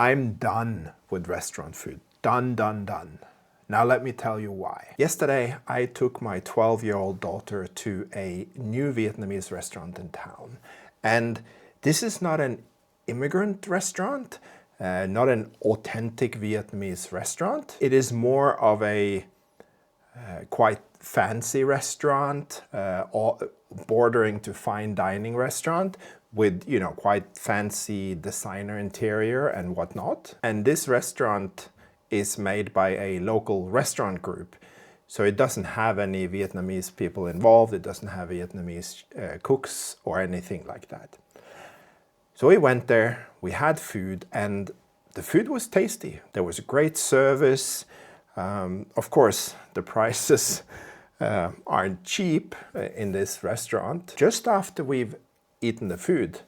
I'm done with restaurant food. Done, done, done. Now let me tell you why. Yesterday, I took my 12-year-old daughter to a new Vietnamese restaurant in town. And this is not an immigrant restaurant, not an authentic Vietnamese restaurant. It is more of a quite fancy restaurant, bordering to fine dining restaurant with, quite fancy designer interior and whatnot. And this restaurant is made by a local restaurant group. So it doesn't have any Vietnamese people involved. It doesn't have Vietnamese cooks or anything like that. So we went there, we had food, and the food was tasty. There was a great service. Of course, the prices aren't cheap in this restaurant. Just after we've eaten the food,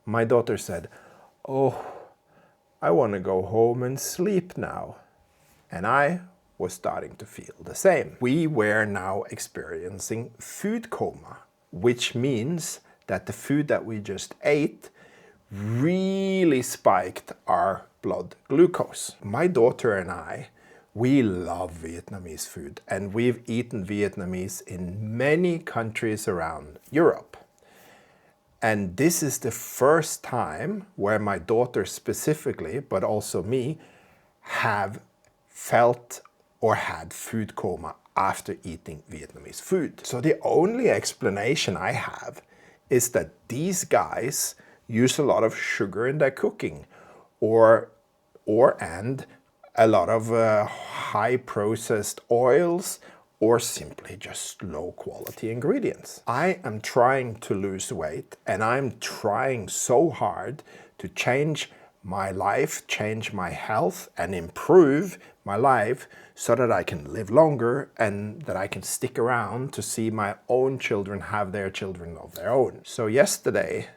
my daughter said, "Oh, I want to go home and sleep now." And I was starting to feel the same. We were now experiencing food coma, which means that the food that we just ate really spiked our blood glucose. My daughter and I, we love Vietnamese food, and we've eaten Vietnamese in many countries around Europe. And this is the first time where my daughter specifically, but also me, have felt or had food coma after eating Vietnamese food. So the only explanation I have is that these guys use a lot of sugar in their cooking, and a lot of high processed oils, or simply just low quality ingredients. I am trying to lose weight, and I'm trying so hard to change my life, change my health, and improve my life so that I can live longer and that I can stick around to see my own children have their children of their own. So yesterday,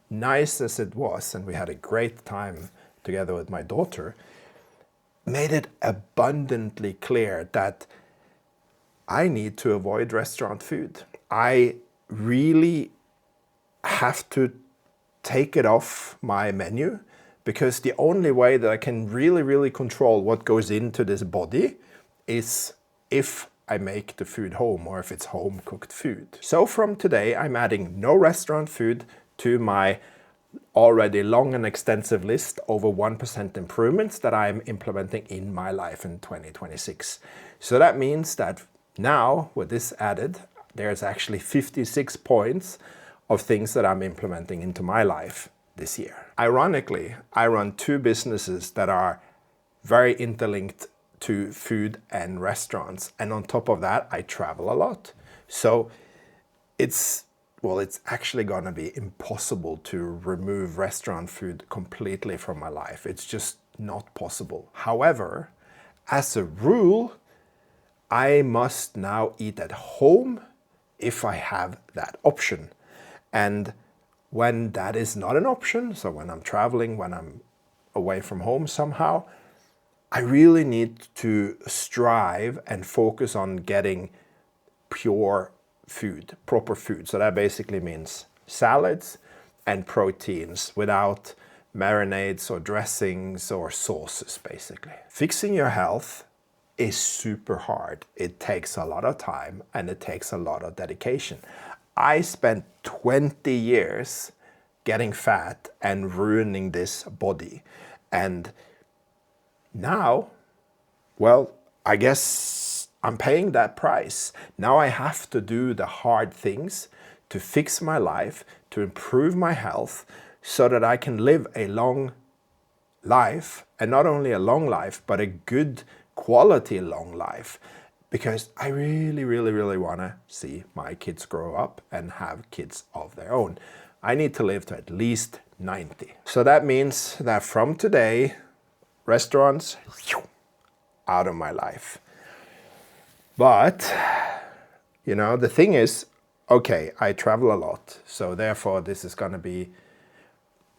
nice as it was, and we had a great time together with my daughter, made it abundantly clear that I need to avoid restaurant food. I really have to take it off my menu, because the only way that I can really control what goes into this body is if I make the food home, or if it's home cooked food. So from today, I'm adding no restaurant food to my already long and extensive list over 1% improvements that I'm implementing in my life in 2026. So that means that now, with this added, there's actually 56 points of things that I'm implementing into my life this year. Ironically, I run two businesses that are very interlinked to food and restaurants. And on top of that, I travel a lot. So it's actually gonna be impossible to remove restaurant food completely from my life. It's just not possible. However, as a rule, I must now eat at home if I have that option. And when that is not an option, so when I'm traveling, when I'm away from home somehow, I really need to strive and focus on getting pure food, proper food. So that basically means salads and proteins without marinades or dressings or sauces, basically. Fixing your health is super hard. It takes a lot of time and it takes a lot of dedication. I spent 20 years getting fat and ruining this body. And now, well, I guess I'm paying that price. Now I have to do the hard things to fix my life, to improve my health, so that I can live a long life, and not only a long life, but a good quality long life, because I really want to see my kids grow up and have kids of their own. I need to live to at least 90. So that means that from today, restaurants, out of my life. But, the thing is, okay, I travel a lot, so therefore this is going to be,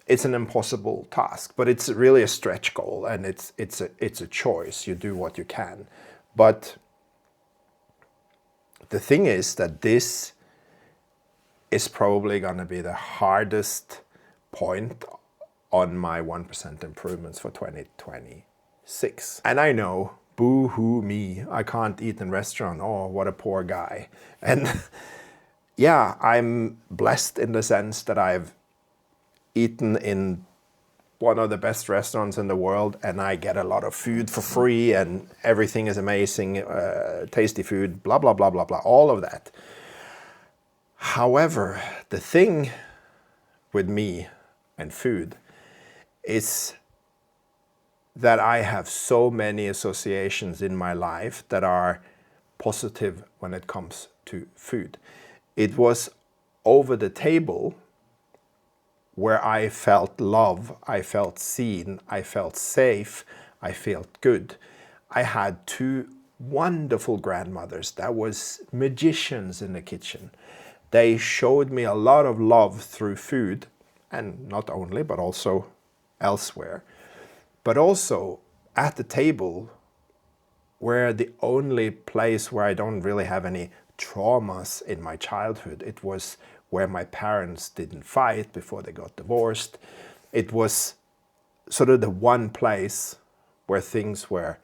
it's an impossible task, but it's really a stretch goal, and it's a choice. You do what you can. But the thing is that this is probably going to be the hardest point on my 1% improvements for 2026. And I know, boo-hoo me, I can't eat in restaurant. Oh, what a poor guy. And yeah, I'm blessed in the sense that I've eaten in one of the best restaurants in the world, and I get a lot of food for free, and everything is amazing, tasty food, blah, blah, blah, blah, blah, all of that. However, the thing with me and food is that I have so many associations in my life that are positive when it comes to food. It was over the table where I felt love, I felt seen, I felt safe, I felt good. I had two wonderful grandmothers that was magicians in the kitchen. They showed me a lot of love through food, and not only, but also elsewhere. But also at the table, where the only place where I don't really have any traumas in my childhood. It was where my parents didn't fight before they got divorced. It was sort of the one place where things were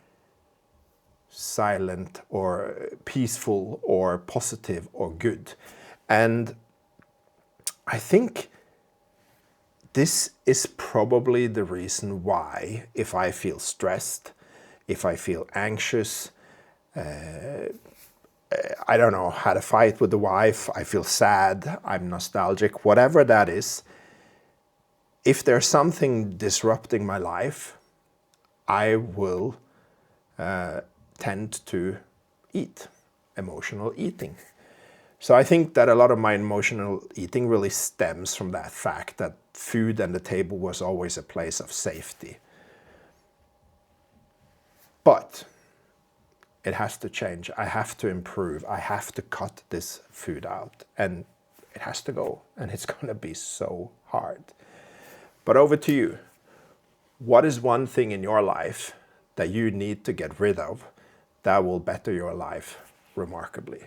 silent or peaceful or positive or good. And I think this is probably the reason why, if I feel stressed, if I feel anxious, I don't know, had a fight with the wife, I feel sad, I'm nostalgic, whatever that is, if there's something disrupting my life, I will tend to eat, emotional eating. So I think that a lot of my emotional eating really stems from that fact that food and the table was always a place of safety. But it has to change. I have to improve. I have to cut this food out, and it has to go, and it's going to be so hard. But over to you. What is one thing in your life that you need to get rid of that will better your life remarkably?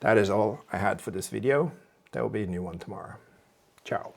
That is all I had for this video. There will be a new one tomorrow. Ciao.